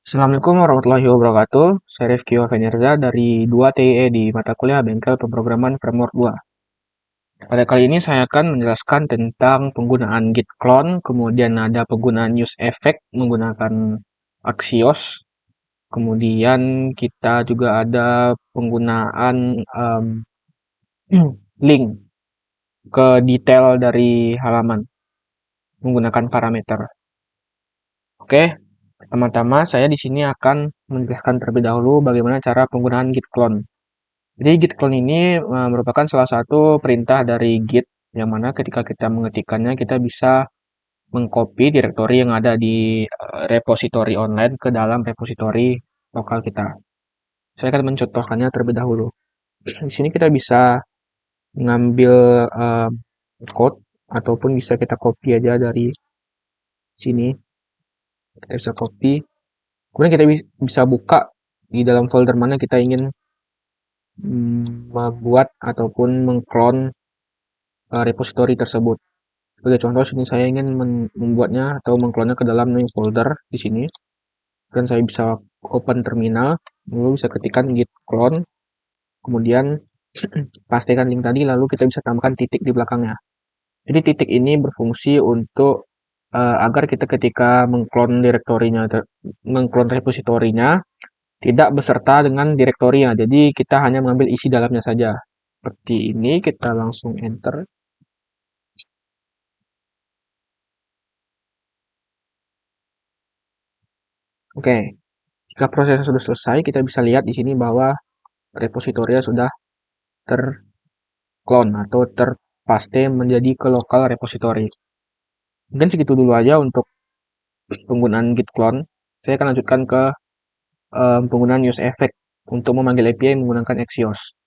Assalamualaikum warahmatullahi wabarakatuh. Saya Rifki Wavenirza dari 2TIE di mata kuliah Bengkel Pemrograman Framework 2. Pada kali ini saya akan menjelaskan tentang penggunaan git clone, kemudian ada penggunaan use effect menggunakan Axios, kemudian kita juga ada penggunaan link ke detail dari halaman menggunakan parameter. Oke, pertama-tama saya di sini akan menjelaskan terlebih dahulu bagaimana cara penggunaan git clone. Jadi git clone ini merupakan salah satu perintah dari Git yang mana ketika kita mengetikkannya kita bisa mengcopy direktori yang ada di repositori online ke dalam repositori lokal kita. Saya akan mencontohkannya terlebih dahulu. Di sini kita bisa mengambil code ataupun bisa kita copy aja dari sini. Kita bisa copy. Kemudian kita bisa buka di dalam folder mana kita ingin membuat ataupun mengclone repositori tersebut. Sebagai contoh, sini saya ingin membuatnya atau mengklonnya ke dalam new folder di sini. Dan saya bisa open terminal, lalu bisa ketikkan git clone, kemudian pastikan link tadi, lalu kita bisa tambahkan titik di belakangnya. Jadi titik ini berfungsi untuk agar kita ketika mengklon direktorinya, mengklon repositorinya, tidak beserta dengan direktorinya. Jadi kita hanya mengambil isi dalamnya saja. Seperti ini, kita langsung enter. Oke, jika prosesnya sudah selesai, kita bisa lihat di sini bahwa repositorinya sudah terclone atau terpaste menjadi ke lokal repository. Mungkin segitu dulu aja untuk penggunaan git clone. Saya akan lanjutkan ke penggunaan use effect untuk memanggil API menggunakan Axios.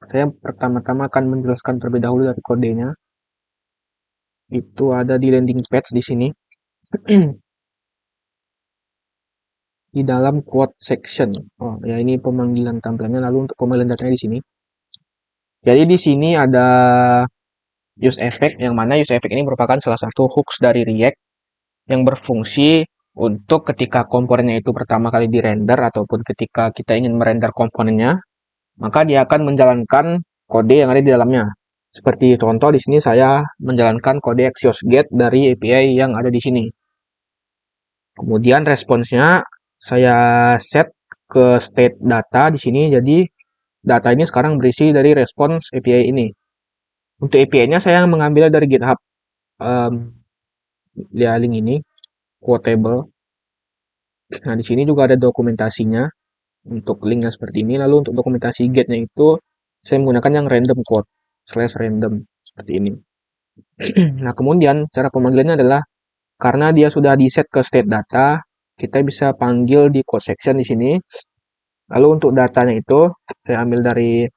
Saya pertama-tama akan menjelaskan terlebih dahulu dari kodenya. Itu ada di landing page di sini. Di dalam quote section. Oh, ya ini pemanggilan tampilannya. Lalu untuk pemanggilan datanya di sini. Jadi di sini ada use effect, yang mana use effect ini merupakan salah satu hooks dari React yang berfungsi untuk ketika komponennya itu pertama kali dirender ataupun ketika kita ingin merender komponennya, maka dia akan menjalankan kode yang ada di dalamnya. Seperti contoh di sini saya menjalankan kode Axios get dari API yang ada di sini. Kemudian responsnya saya set ke state data di sini, jadi data ini sekarang berisi dari respons API ini. Untuk API-nya saya mengambil dari GitHub. Ya link ini quotable. Nah, di sini juga ada dokumentasinya untuk linknya seperti ini. Lalu untuk dokumentasi get-nya itu saya menggunakan yang random quote /random seperti ini. Nah, kemudian cara pemanggilannya adalah karena dia sudah di set ke state data, kita bisa panggil di code section di sini. Lalu untuk datanya itu saya ambil dari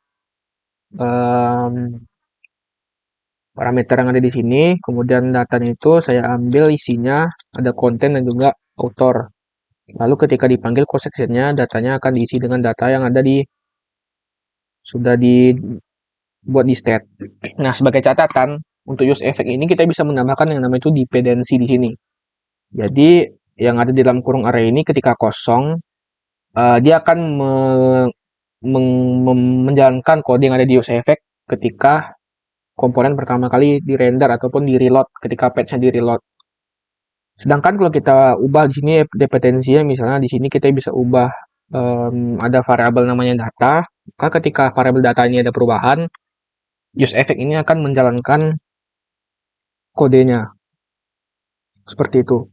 parameter yang ada di sini. Kemudian datanya itu saya ambil isinya ada konten dan juga author. Lalu ketika dipanggil code section-nya, datanya akan diisi dengan data yang ada di sudah dibuat di state. Nah, sebagai catatan, untuk use effect ini kita bisa menambahkan yang namanya itu dependency di sini. Jadi, yang ada di dalam kurung array ini ketika kosong, dia akan menjalankan kode yang ada di use effect ketika komponen pertama kali di render ataupun di reload ketika patch-nya di reload. Sedangkan kalau kita ubah di sini dependensinya, misalnya di sini kita bisa ubah ada variabel namanya data. Maka ketika variabel data ini ada perubahan, use effect ini akan menjalankan kodenya. Seperti itu.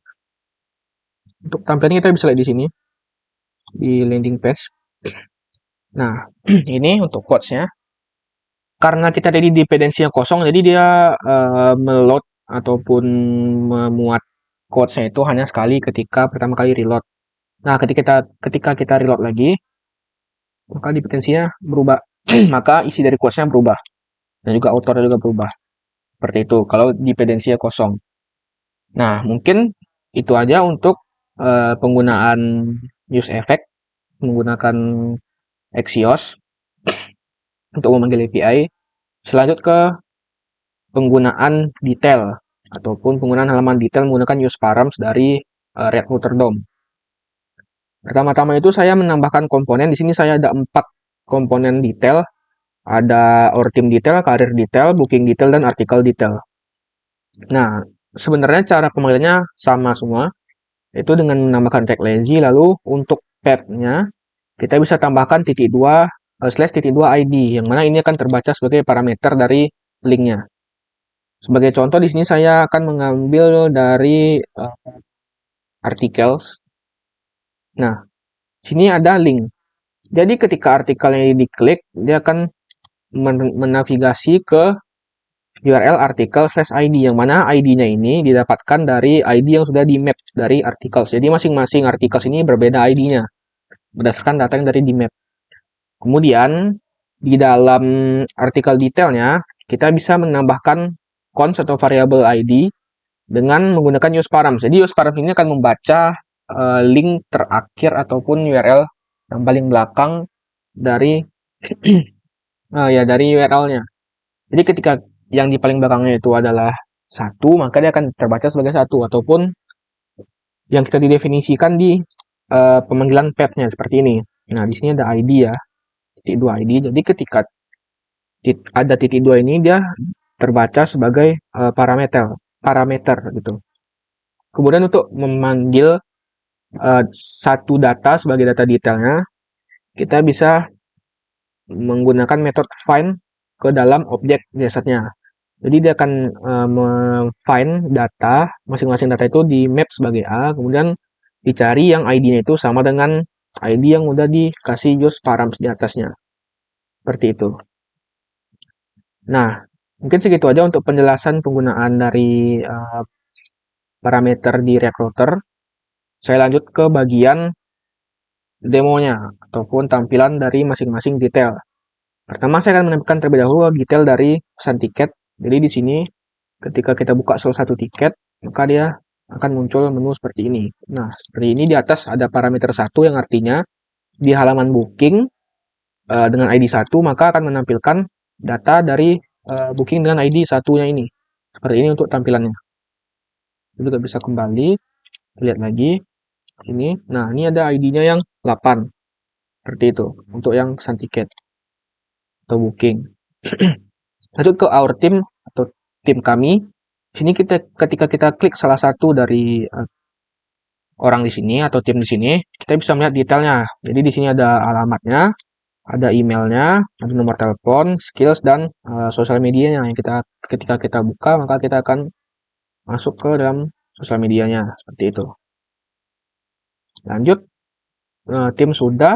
Untuk tampilannya kita bisa lihat di sini di landing page. Nah, ini untuk quotes-nya. Karena kita tadi dependensinya kosong, jadi dia meload ataupun memuat quotes-nya itu hanya sekali ketika pertama kali reload. Nah, ketika kita reload lagi, maka dependensinya berubah. Maka isi dari quotes-nya berubah. Dan juga author juga berubah. Seperti itu, kalau dependensinya kosong. Nah, mungkin itu aja untuk penggunaan use effect menggunakan Axios untuk memanggil API. Selanjut ke penggunaan detail ataupun penggunaan halaman detail menggunakan use params dari React Router DOM. Pertama-tama itu saya menambahkan komponen. Di sini saya ada 4 komponen detail. Ada our team detail, career detail, booking detail, dan artikel detail. Nah, sebenarnya cara pemanggilannya sama semua. Itu dengan menambahkan tag lazy. Lalu untuk path-nya, kita bisa tambahkan titik dua slash titik dua ID, yang mana ini akan terbaca sebagai parameter dari linknya. Sebagai contoh di sini saya akan mengambil dari articles. Nah, sini ada link. Jadi ketika artikelnya diklik, dia akan menavigasi ke URL artikel slash ID, yang mana ID-nya ini didapatkan dari ID yang sudah di map dari articles. Jadi masing-masing articles ini berbeda ID-nya berdasarkan data yang dari di map. Kemudian di dalam artikel detailnya kita bisa menambahkan cons atau variable ID dengan menggunakan use params. Jadi use params ini akan membaca link terakhir ataupun URL yang paling belakang dari dari URL-nya. Jadi ketika yang di paling belakangnya itu adalah satu, maka dia akan terbaca sebagai satu, ataupun yang kita didefinisikan di pemanggilan path-nya seperti ini. Nah, di sini ada ID ya, titik 2 ID. Jadi ketika ada titik 2 ini, dia terbaca sebagai parameter gitu. Kemudian untuk memanggil satu data sebagai data detailnya, kita bisa menggunakan metode find ke dalam objek jasadnya. Jadi dia akan find data, masing-masing data itu di map sebagai A, kemudian dicari yang ID-nya itu sama dengan ID yang udah dikasih use params di atasnya. Seperti itu. Nah, mungkin segitu aja untuk penjelasan penggunaan dari parameter di React Router. Saya lanjut ke bagian demonya ataupun tampilan dari masing-masing detail. Pertama, saya akan menampilkan terlebih dahulu detail dari pesan tiket. Jadi di sini ketika kita buka salah satu tiket, maka dia akan muncul menu seperti ini. Nah, seperti ini di atas ada parameter 1 yang artinya di halaman booking dengan ID 1 maka akan menampilkan data dari booking dengan ID 1-nya ini. Seperti ini untuk tampilannya. Kita juga bisa kembali lihat lagi ini. Nah, ini ada ID-nya yang 8. Seperti itu untuk yang pesan tiket atau booking. Lanjut ke our team atau tim kami. Sini ketika kita klik salah satu dari orang di sini atau tim di sini, kita bisa melihat detailnya. Jadi di sini ada alamatnya, ada emailnya, ada nomor telepon, skills, dan sosial medianya. Yang ketika kita buka, maka kita akan masuk ke dalam sosial medianya seperti itu. Lanjut, tim sudah,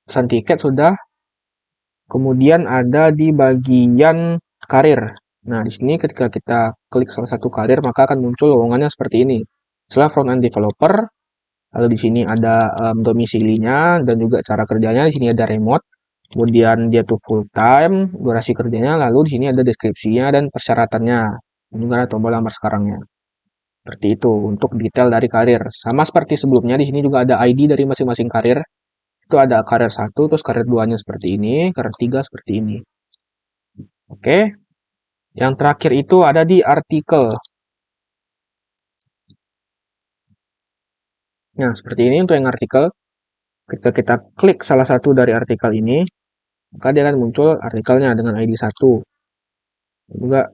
pesan tiket sudah. Kemudian ada di bagian karir. Nah, di sini ketika kita klik salah satu karir, maka akan muncul lowongannya seperti ini. Setelah front-end developer, lalu di sini ada domisilinya dan juga cara kerjanya. Di sini ada remote. Kemudian dia tuh full time, durasi kerjanya, lalu di sini ada deskripsinya dan persyaratannya. Dan juga ada tombol lamar sekarangnya. Seperti itu untuk detail dari karir. Sama seperti sebelumnya, di sini juga ada ID dari masing-masing karir. Itu ada karir 1, terus karir 2-nya seperti ini, karir 3 seperti ini. Oke. Yang terakhir itu ada di artikel. Nah, seperti ini untuk yang artikel. Ketika kita klik salah satu dari artikel ini, maka dia akan muncul artikelnya dengan ID 1. Juga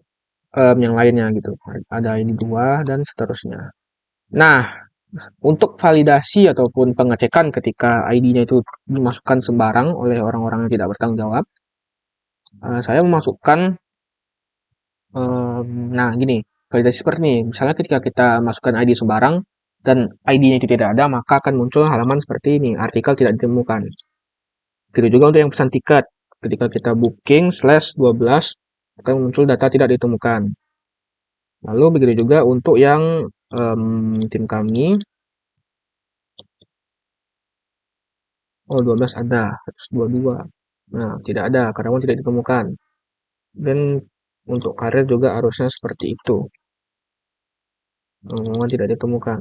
yang lainnya gitu. Ada ID 2 dan seterusnya. Nah, untuk validasi ataupun pengecekan ketika ID-nya itu dimasukkan sembarang oleh orang-orang yang tidak bertanggung jawab, saya memasukkan nah gini, validasi seperti ini. Misalnya ketika kita masukkan ID sembarang dan ID-nya itu tidak ada, maka akan muncul halaman seperti ini, artikel tidak ditemukan. Begitu juga untuk yang pesan tiket. Ketika kita booking /12, akan muncul data tidak ditemukan. Lalu begitu juga untuk yang tim kami. Oh, 12 ada, 122. Nah, tidak ada, karena tidak ditemukan. Dan untuk karir juga harusnya seperti itu. Lowongan tidak ditemukan.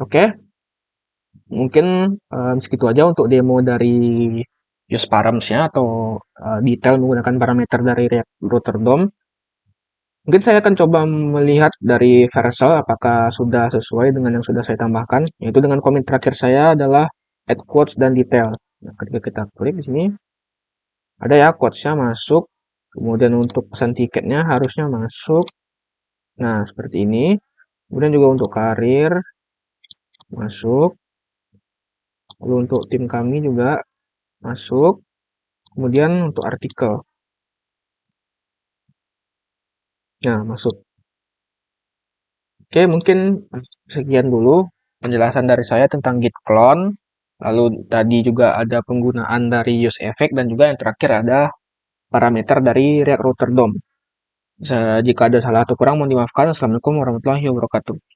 Oke, mungkin segitu aja untuk demo dari use params-nya atau detail menggunakan parameter dari React Router DOM. Mungkin saya akan coba melihat dari Vercel apakah sudah sesuai dengan yang sudah saya tambahkan, yaitu dengan komit terakhir saya adalah add quotes dan detail. Nah, ketika kita klik di sini, ada ya quotes-nya masuk, kemudian untuk pesan tiketnya harusnya masuk. Nah, seperti ini. Kemudian juga untuk karir masuk, lalu untuk tim kami juga masuk, kemudian untuk artikel. Nah, masuk. Oke, mungkin sekian dulu penjelasan dari saya tentang Git clone. Lalu tadi juga ada penggunaan dari use effect dan juga yang terakhir ada parameter dari React Router DOM. Jika ada salah atau kurang mohon dimaafkan. Assalamualaikum warahmatullahi wabarakatuh.